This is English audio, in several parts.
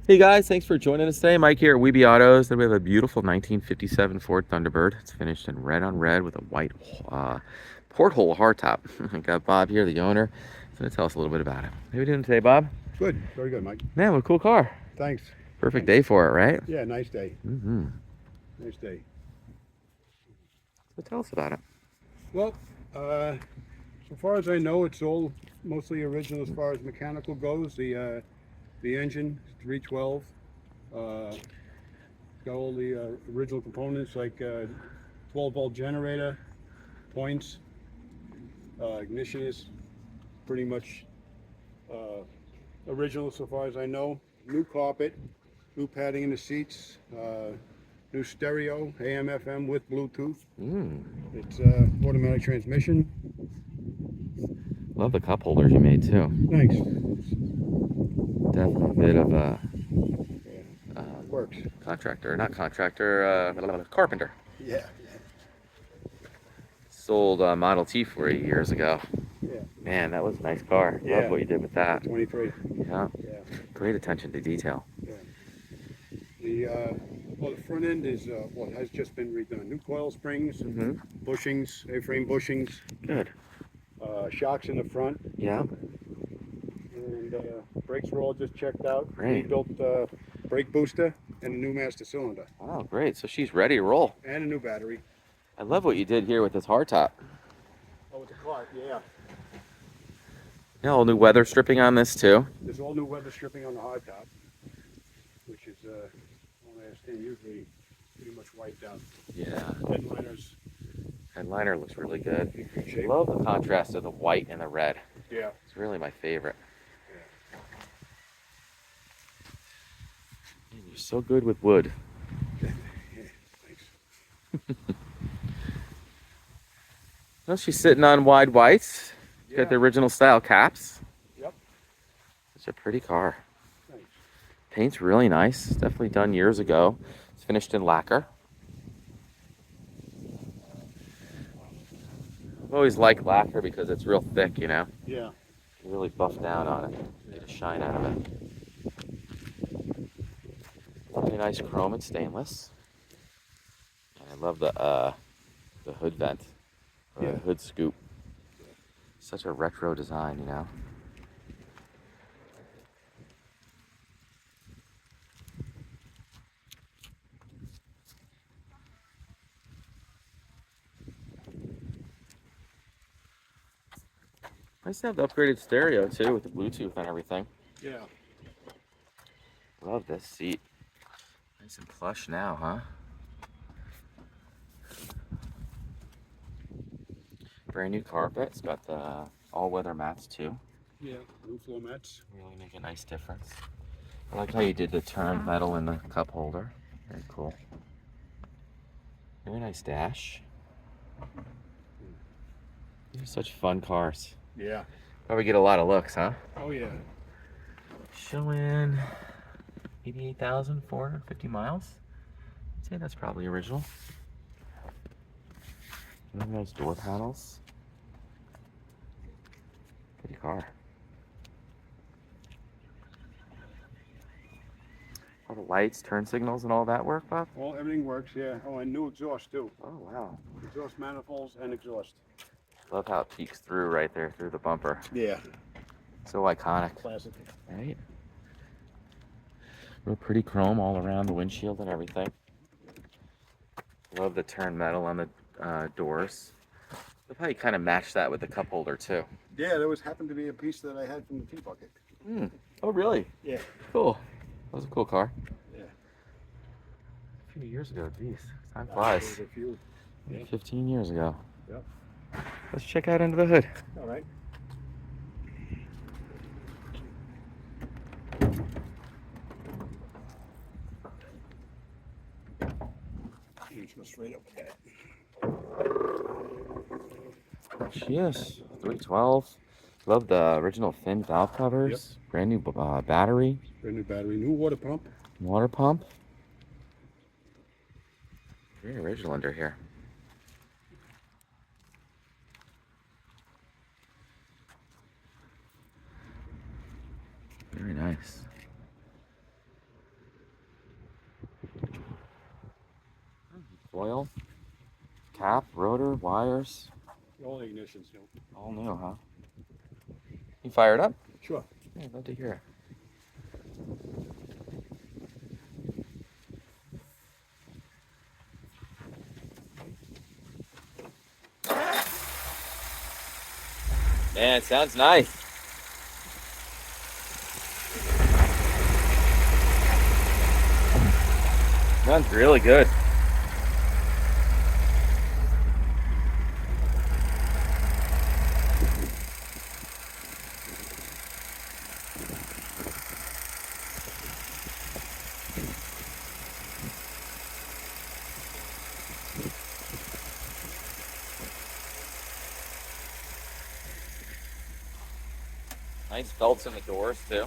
Hey guys, thanks for joining us today. Mike here at Weeby Autos, and we have a beautiful 1957 Ford Thunderbird. It's finished in red on red with a white porthole hardtop. I got Bob here, the owner. He's going to tell us a little bit about it. How are you doing today, Bob? Good, very good, Mike. Man, what a cool car. Thanks. Perfect day for it, right? Yeah, nice day. Nice day. So tell us about it. Well, so far as I know, it's all mostly original as far as mechanical goes. The engine, 312. Got all the original components like 12-volt generator, points, ignition is pretty much original so far as I know. New carpet, new padding in the seats, new stereo, AM, FM with Bluetooth. It's automatic transmission. Love the cup holders you made too. Thanks. Definitely a bit of a Works. carpenter. Yeah. Sold Model T for you years ago. Yeah. Man, that was a nice car. Yeah. Love what you did with that. 23. Yeah. Yeah. Great attention to detail. Yeah. The front end is has just been redone. New coil springs, bushings, A-frame bushings. Good. Shocks in the front. Yeah. And brakes were all just checked out. Great. Rebuilt brake booster and a new master cylinder. Oh, great. So she's ready to roll. And a new battery. I love what you did here with this hardtop. Oh, with the car, yeah. Yeah, all new weather stripping on this too. There's all new weather stripping on the hardtop, which is, I understand, usually pretty much wiped out. Yeah. Headliners. Headliner looks really good. In good I shape. love the contrast of the white and the red. Yeah. It's really my favorite. Man, you're so good with wood. Yeah, thanks. Well, she's sitting on wide whites. Yeah. Got the original style caps. Yep. Such a pretty car. Thanks. Paint's really nice. Definitely done years ago. It's finished in lacquer. I've always liked lacquer because it's real thick, you know? Yeah. You can really buff down on it. Get a shine out of it. Really nice chrome and stainless. And I love the hood vent. Or Yeah. the hood scoop. Such a retro design, you know? Nice to have the upgraded stereo too with the Bluetooth and everything. Yeah. Love this seat. Nice and plush now, huh? Brand new carpet. It's got the all-weather mats too. Yeah. New floor mats. Really make a nice difference. I like how you did the turned metal in the cup holder. Very cool. Very nice dash. These are such fun cars. Yeah. Probably get a lot of looks, huh? Oh, yeah. Showing 88,450 miles. I'd say that's probably original. Really nice door panels. Pretty car. All the lights, turn signals, and all that work, Bob? Everything works, yeah. Oh, and new exhaust, too. Oh, wow. Exhaust manifolds and exhaust. Love how it peeks through right there, through the bumper. Yeah. So iconic. Classic. Right? Real pretty chrome all around the windshield and everything. Love the turn metal on the doors. Love how you kind of match that with the cup holder too. Yeah, there happened to be a piece that I had from the tea bucket. Oh, really? Yeah. Cool. That was a cool car. Yeah. A few years ago, geez. Time flies. A few. Yeah. 15 years ago. Yep. Let's check out under the hood. All right. You just go straight up with that. She is 312. Love the original thin valve covers. Yep. Brand new battery. Brand new battery, new water pump. Water pump. Very original under here. Very nice. Coil, cap, rotor, wires. All the ignitions, you know. All new, huh? You fired up? Sure. Yeah, I'd love to hear it. Man, it sounds nice. Sounds really good. Nice belts in the doors too.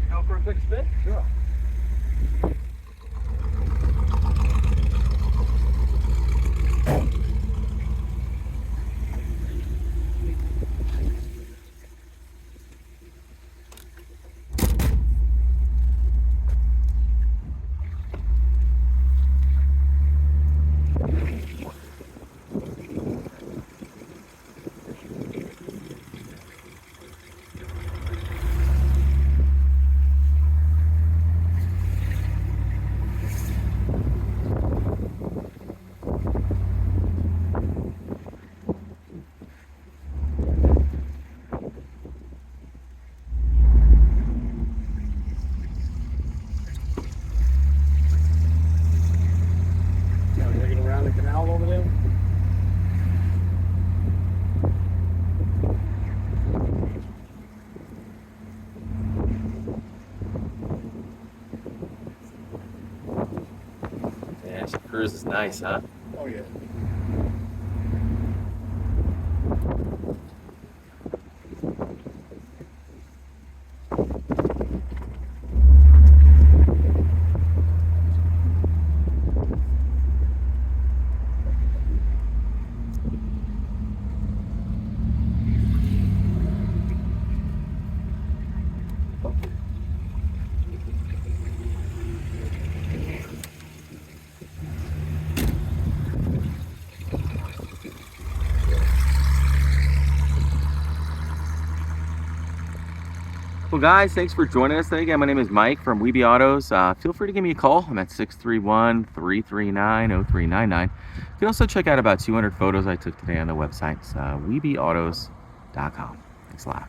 Go for a quick spin? Sure. Now we're taking around the canal over there. Yeah, this cruise is nice, huh? Oh yeah. Well, guys, thanks for joining us today. Again, my name is Mike from Weeby Autos. Feel free to give me a call. I'm at 631-339-0399. You can also check out about 200 photos I took today on the website, weebyautos.com. Thanks a lot.